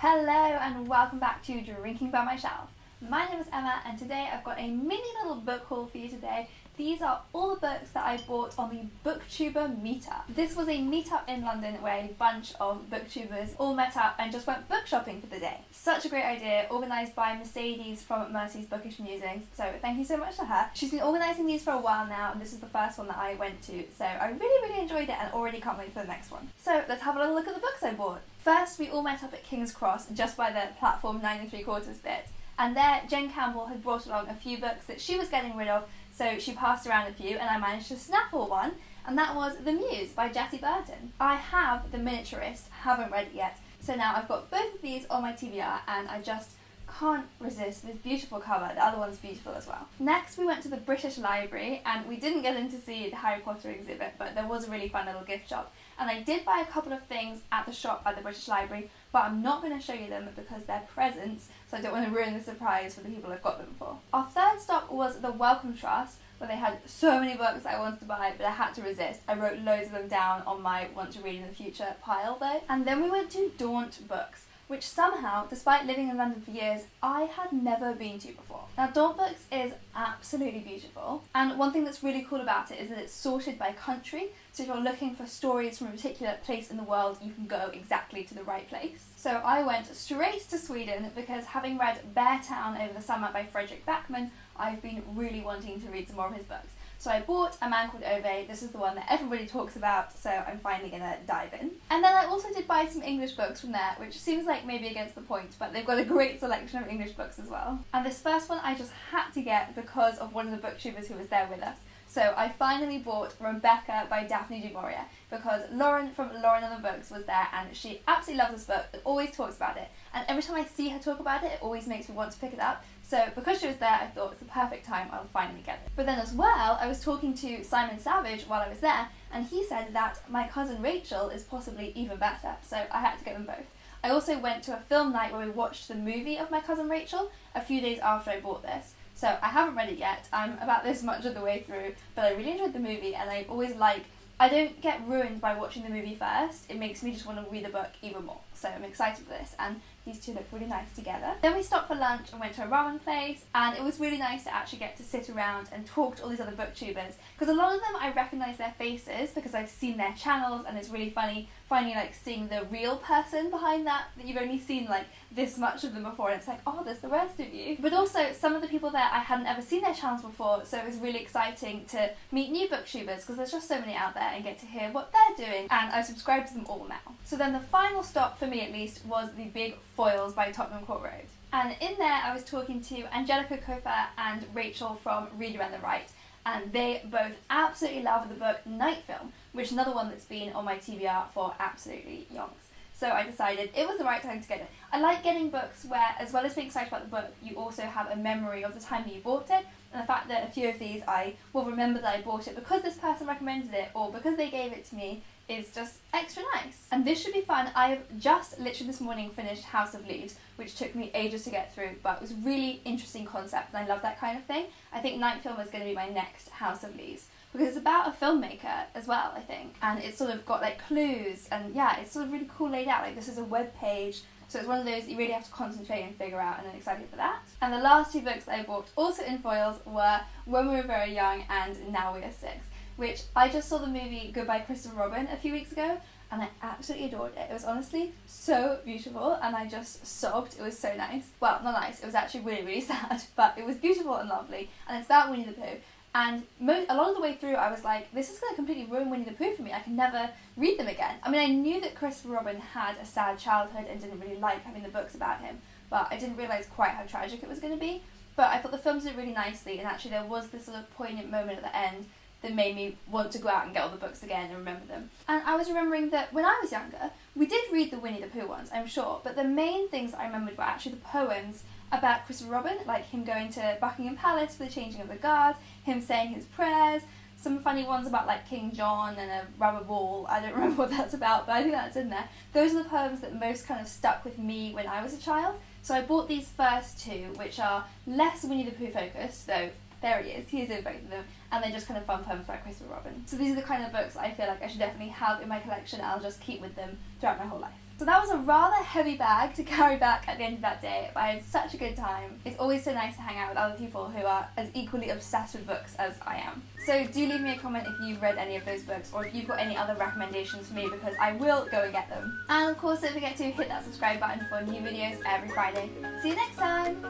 Hello and welcome back to Drinking by My Shelf. My name is Emma and today I've got a mini little book haul for you today. These are all the books that I bought on the Booktuber meetup. This was a meetup in London where a bunch of booktubers all met up and just went book shopping for the day. Such a great idea, organised by Mercedes from Mercy's Bookish Musings, so thank you so much to her. She's been organising these for a while now and this is the first one that I went to, so I really enjoyed it and already can't wait for the next one. So let's have a little look at the books I bought. First, we all met up at King's Cross just by the platform 9 3/4 bit. And there, Jen Campbell had brought along a few books that she was getting rid of, so she passed around a few and I managed to snaffle one, and that was The Muse by Jessie Burton. I have The Miniaturist, haven't read it yet, so now I've got both of these on my TBR and I just can't resist this beautiful cover. The other one's beautiful as well. Next we went to the British Library and we didn't get in to see the Harry Potter exhibit, but there was a really fun little gift shop. And I did buy a couple of things at the shop at the British Library, but I'm not going to show you them because they're presents, so I don't want to ruin the surprise for the people I've got them for. Our third stop was the Wellcome Trust, where they had so many books I wanted to buy, but I had to resist. I wrote loads of them down on my want to read in the future pile though. And then we went to Daunt Books, which somehow, despite living in London for years, I had never been to before. Now Daunt Books is absolutely beautiful, and one thing that's really cool about it is that it's sorted by country, so if you're looking for stories from a particular place in the world, you can go exactly to the right place. So I went straight to Sweden because having read Bear Town over the summer by Fredrik Backman, I've been really wanting to read some more of his books. So I bought A Man Called Ove. This is the one that everybody talks about, so I'm finally gonna dive in. And then I also did buy some English books from there, which seems like maybe against the point, but they've got a great selection of English books as well. And this first one I just had to get because of one of the booktubers who was there with us. So I finally bought Rebekah by Daphne du Maurier because Lauren from Lauren and the Books was there and she absolutely loves this book and always talks about it. And every time I see her talk about it, it always makes me want to pick it up. So because she was there, I thought it's the perfect time, I'll finally get it. But then as well, I was talking to Simon Savage while I was there, and he said that My Cousin Rachel is possibly even better, so I had to get them both. I also went to a film night where we watched the movie of My Cousin Rachel a few days after I bought this. So I haven't read it yet, I'm about this much of the way through, but I really enjoyed the movie and I always I don't get ruined by watching the movie first, it makes me just want to read the book even more. So I'm excited for this, and these two look really nice together. Then we stopped for lunch and went to a ramen place, and it was really nice to actually get to sit around and talk to all these other booktubers, because a lot of them I recognise their faces because I've seen their channels, and it's really funny finally seeing the real person behind that you've only seen this much of them before, and it's oh, there's the rest of you. But also some of the people there I hadn't ever seen their channels before, so it was really exciting to meet new booktubers because there's just so many out there and get to hear what they're doing, and I've subscribed to them all now. So then the final stop for me at least was the Big Foils by Tottenham Court Road. And in there I was talking to Angelica Cooper and Rachel from Read You and the Right, and they both absolutely love the book Night Film, which is another one that's been on my TBR for absolutely yonks. So I decided it was the right time to get it. I like getting books where, as well as being excited about the book, you also have a memory of the time that you bought it, and the fact that a few of these I will remember that I bought it because this person recommended it or because they gave it to me is just extra nice. And this should be fun. I've just literally this morning finished House of Leaves, which took me ages to get through, but it was a really interesting concept and I love that kind of thing. I think Night Film is going to be my next House of Leaves, because it's about a filmmaker as well, I think, and it's sort of got clues, and yeah, it's sort of really cool laid out. This is a web page, so it's one of those you really have to concentrate and figure out, and I'm excited for that. And the last two books that I bought, also in foils, were When We Were Very Young and Now We Are Six, which I just saw the movie Goodbye Christopher Robin a few weeks ago, and I absolutely adored it. It was honestly so beautiful, and I just sobbed. It was so nice. Well, not nice, it was actually really sad, but it was beautiful and lovely, and it's about Winnie the Pooh. And a lot of the way through I was this is going to completely ruin Winnie the Pooh for me. I can never read them again. I mean, I knew that Christopher Robin had a sad childhood and didn't really like having the books about him, but I didn't realise quite how tragic it was going to be. But I thought the films did really nicely, and actually there was this sort of poignant moment at the end that made me want to go out and get all the books again and remember them. And I was remembering that when I was younger, we did read the Winnie the Pooh ones, I'm sure, but the main things I remembered were actually the poems about Christopher Robin, like him going to Buckingham Palace for the changing of the guards, him saying his prayers, some funny ones about King John and a rubber ball. I don't remember what that's about, but I think that's in there. Those are the poems that most kind of stuck with me when I was a child. So I bought these first two, which are less Winnie the Pooh focused, though there he is in both of them, and they're just kind of fun poems by Christopher Robin. So these are the kind of books I feel like I should definitely have in my collection, and I'll just keep with them throughout my whole life. So that was a rather heavy bag to carry back at the end of that day, but I had such a good time. It's always so nice to hang out with other people who are as equally obsessed with books as I am. So do leave me a comment if you've read any of those books or if you've got any other recommendations for me, because I will go and get them. And of course, don't forget to hit that subscribe button for new videos every Friday. See you next time!